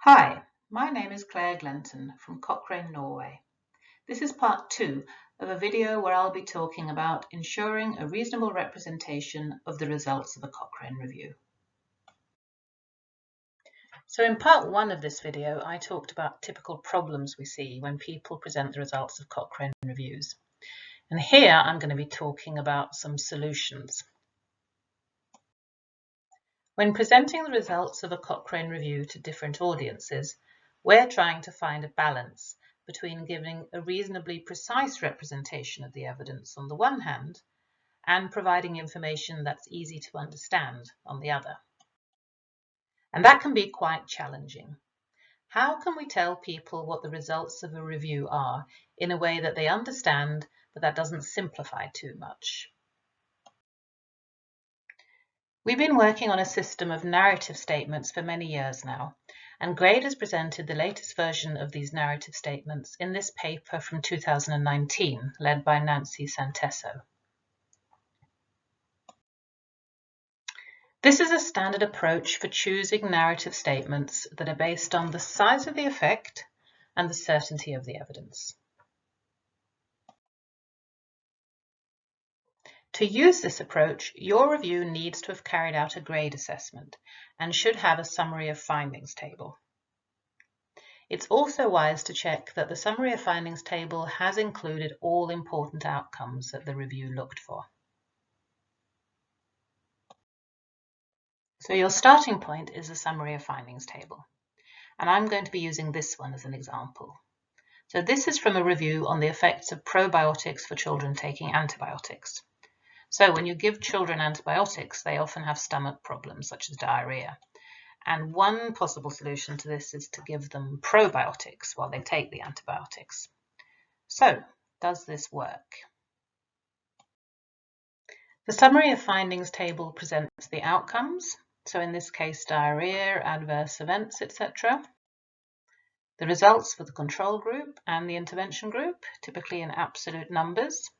Hi, my name is Claire Glenton from Cochrane, Norway. This is part 2 of a video where I'll be talking about ensuring a reasonable representation of the results of a Cochrane review. So in part 1 of this video, I talked about typical problems we see when people present the results of Cochrane reviews. And here I'm going to be talking about some solutions. When presenting the results of a Cochrane review to different audiences, we're trying to find a balance between giving a reasonably precise representation of the evidence on the one hand and providing information that's easy to understand on the other. And that can be quite challenging. How can we tell people what the results of a review are in a way that they understand, but that doesn't simplify too much? We've been working on a system of narrative statements for many years now, and Grade has presented the latest version of these narrative statements in this paper from 2019, led by Nancy Santesso. This is a standard approach for choosing narrative statements that are based on the size of the effect and the certainty of the evidence. To use this approach, your review needs to have carried out a grade assessment and should have a summary of findings table. It's also wise to check that the summary of findings table has included all important outcomes that the review looked for. So your starting point is the summary of findings table, and I'm going to be using this one as an example. So this is from a review on the effects of probiotics for children taking antibiotics. So when you give children antibiotics, they often have stomach problems such as diarrhea. And one possible solution to this is to give them probiotics while they take the antibiotics. So, does this work? The summary of findings table presents the outcomes. So in this case, diarrhea, adverse events, etc. The results for the control group and the intervention group, typically in absolute numbers.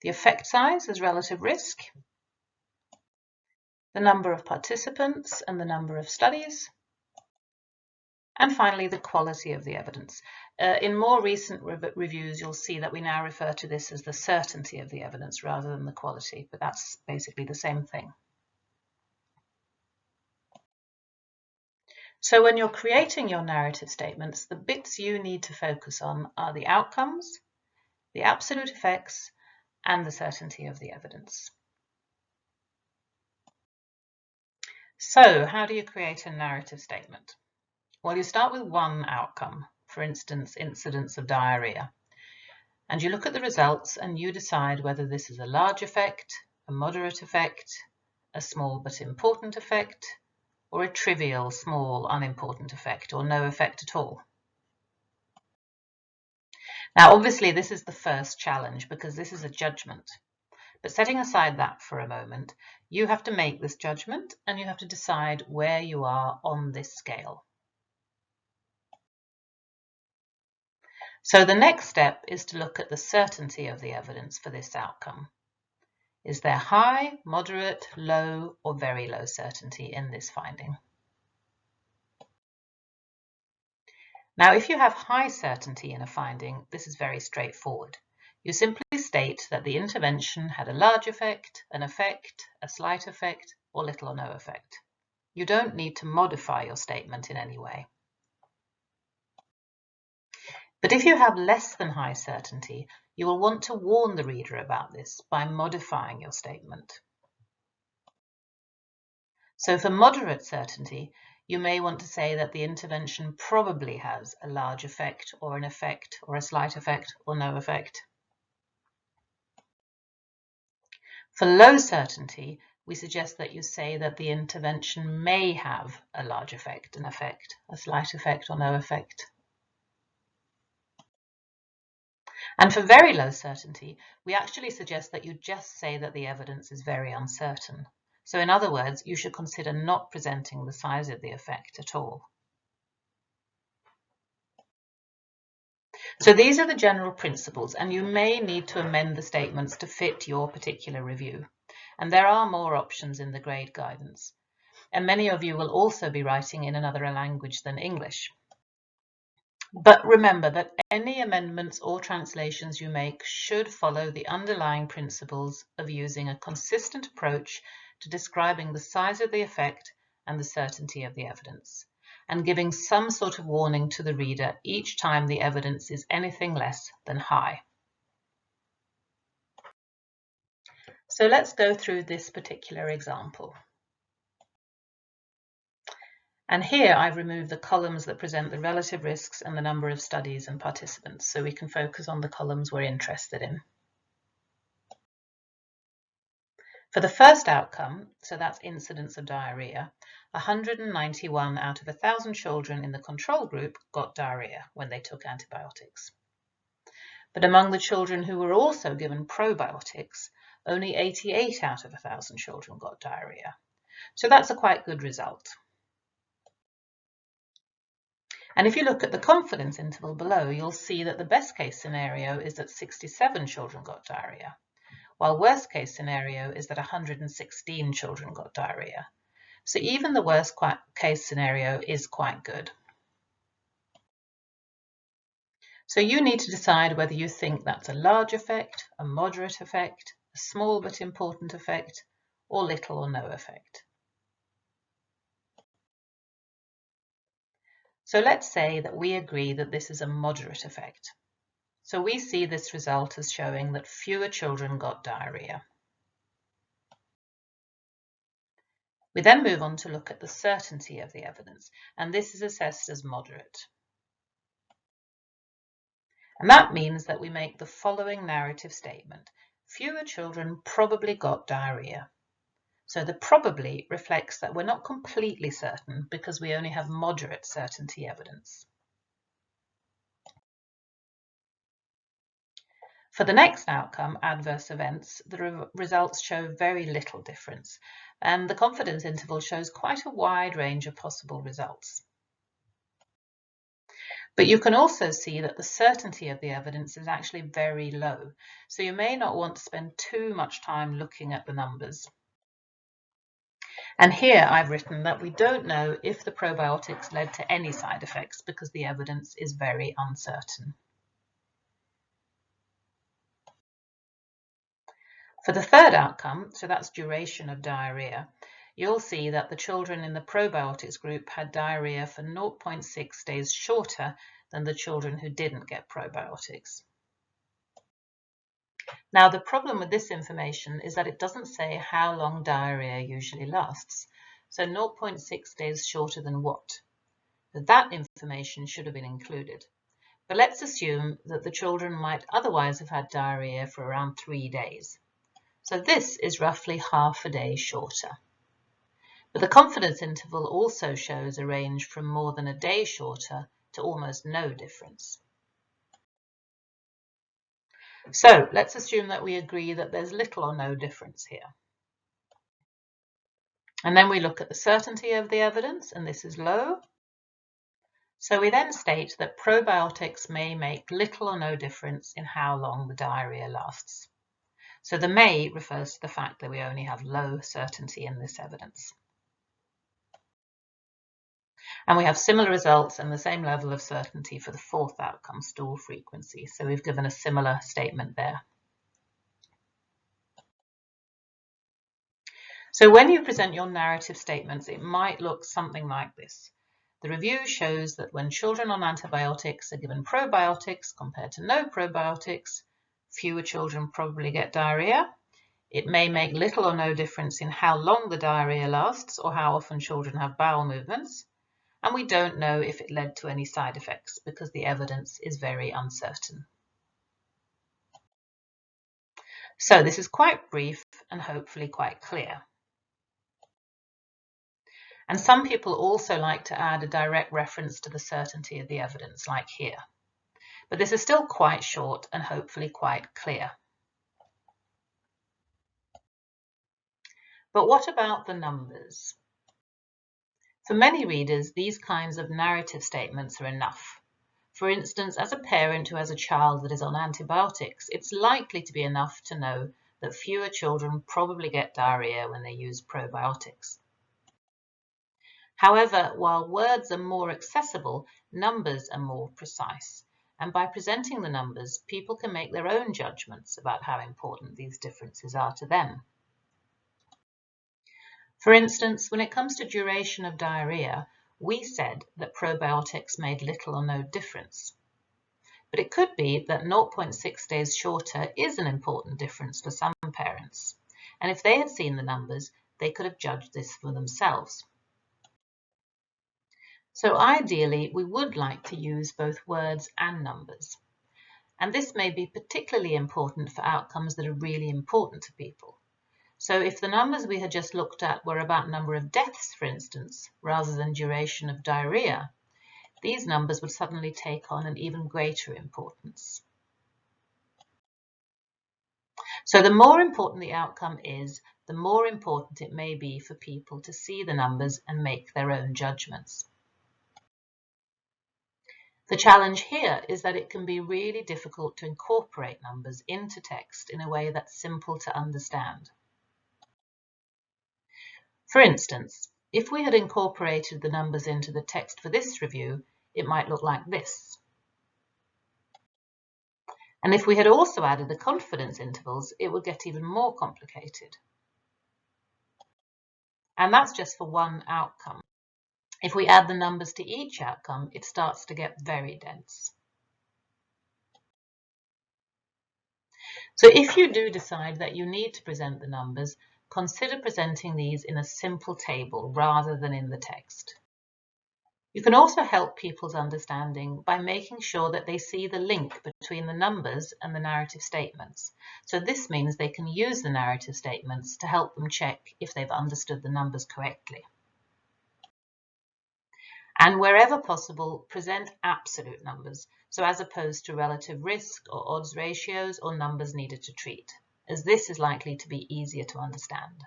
The effect size as relative risk, the number of participants and the number of studies, and finally the quality of the evidence. In more recent reviews, you'll see that we now refer to this as the certainty of the evidence rather than the quality, but that's basically the same thing. So when you're creating your narrative statements, the bits you need to focus on are the outcomes, the absolute effects, and the certainty of the evidence. So how do you create a narrative statement? Well, you start with one outcome, for instance, incidence of diarrhea, and you look at the results and you decide whether this is a large effect, a moderate effect, a small but important effect, or a trivial, small, unimportant effect, or no effect at all. Now, obviously, this is the first challenge because this is a judgment. But setting aside that for a moment, you have to make this judgment and you have to decide where you are on this scale. So the next step is to look at the certainty of the evidence for this outcome. Is there high, moderate, low, or very low certainty in this finding? Now, if you have high certainty in a finding, this is very straightforward. You simply state that the intervention had a large effect, a slight effect, or little or no effect. You don't need to modify your statement in any way. But if you have less than high certainty, you will want to warn the reader about this by modifying your statement. So for moderate certainty, you may want to say that the intervention probably has a large effect, or a slight effect, or no effect. For low certainty, we suggest that you say that the intervention may have a large effect, a slight effect, or no effect. And for very low certainty, we actually suggest that you just say that the evidence is very uncertain. So in other words, you should consider not presenting the size of the effect at all. So these are the general principles, and you may need to amend the statements to fit your particular review. And there are more options in the grade guidance. and many of you will also be writing in another language than English. But remember that any amendments or translations you make should follow the underlying principles of using a consistent approach to describing the size of the effect and the certainty of the evidence, and giving some sort of warning to the reader each time the evidence is anything less than high. So let's go through this particular example. And here I've removed the columns that present the relative risks and the number of studies and participants, so we can focus on the columns we're interested in. For the first outcome, so that's incidence of diarrhea, 191 out of 1,000 children in the control group got diarrhea when they took antibiotics. But among the children who were also given probiotics, only 88 out of 1,000 children got diarrhea. So that's a quite good result. And if you look at the confidence interval below, you'll see that the best case scenario is that 67 children got diarrhea, while worst case scenario is that 116 children got diarrhea. So even the worst case scenario is quite good. So you need to decide whether you think that's a large effect, a moderate effect, a small but important effect, or little or no effect. So let's say that we agree that this is a moderate effect. So we see this result as showing that fewer children got diarrhea. We then move on to look at the certainty of the evidence, and this is assessed as moderate. And that means that we make the following narrative statement: fewer children probably got diarrhea. So the probably reflects that we're not completely certain because we only have moderate certainty evidence. For the next outcome, adverse events, the results show very little difference, and the confidence interval shows quite a wide range of possible results. But you can also see that the certainty of the evidence is actually very low, so you may not want to spend too much time looking at the numbers. And here I've written that we don't know if the probiotics led to any side effects because the evidence is very uncertain. For the third outcome, so that's duration of diarrhea, you'll see that the children in the probiotics group had diarrhea for 0.6 days shorter than the children who didn't get probiotics. Now, the problem with this information is that it doesn't say how long diarrhea usually lasts. So 0.6 days shorter than what? That information should have been included. But let's assume that the children might otherwise have had diarrhea for around 3 days. So this is roughly half a day shorter. But the confidence interval also shows a range from more than a day shorter to almost no difference. So let's assume that we agree that there's little or no difference here. And then we look at the certainty of the evidence, and this is low. So we then state that probiotics may make little or no difference in how long the diarrhea lasts. So the may refers to the fact that we only have low certainty in this evidence. And we have similar results and the same level of certainty for the fourth outcome, stool frequency. So we've given a similar statement there. So when you present your narrative statements, it might look something like this. The review shows that when children on antibiotics are given probiotics compared to no probiotics, fewer children probably get diarrhea. It may make little or no difference in how long the diarrhea lasts or how often children have bowel movements. And we don't know if it led to any side effects because the evidence is very uncertain. So this is quite brief and hopefully quite clear. And some people also like to add a direct reference to the certainty of the evidence, like here. But this is still quite short and hopefully quite clear. But what about the numbers? For many readers, these kinds of narrative statements are enough. For instance, as a parent who has a child that is on antibiotics, it's likely to be enough to know that fewer children probably get diarrhea when they use probiotics. However, while words are more accessible, numbers are more precise. And by presenting the numbers, people can make their own judgments about how important these differences are to them. For instance, when it comes to duration of diarrhea, we said that probiotics made little or no difference. But it could be that 0.6 days shorter is an important difference for some parents. And if they had seen the numbers, they could have judged this for themselves. So ideally, we would like to use both words and numbers. And this may be particularly important for outcomes that are really important to people. So if the numbers we had just looked at were about number of deaths, for instance, rather than duration of diarrhea, these numbers would suddenly take on an even greater importance. So the more important the outcome is, the more important it may be for people to see the numbers and make their own judgments. The challenge here is that it can be really difficult to incorporate numbers into text in a way that's simple to understand. For instance, if we had incorporated the numbers into the text for this review, it might look like this. And if we had also added the confidence intervals, it would get even more complicated. And that's just for one outcome. If we add the numbers to each outcome, it starts to get very dense. So if you do decide that you need to present the numbers, consider presenting these in a simple table rather than in the text. You can also help people's understanding by making sure that they see the link between the numbers and the narrative statements. So this means they can use the narrative statements to help them check if they've understood the numbers correctly. And wherever possible, present absolute numbers, so as opposed to relative risk or odds ratios or numbers needed to treat, as this is likely to be easier to understand.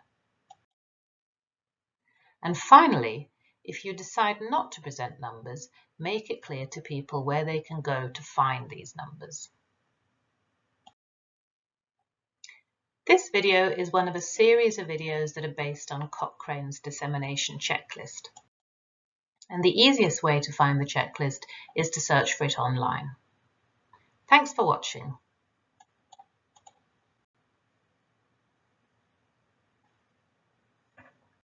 And finally, if you decide not to present numbers, make it clear to people where they can go to find these numbers. This video is one of a series of videos that are based on Cochrane's dissemination checklist. And the easiest way to find the checklist is to search for it online. Thanks for watching.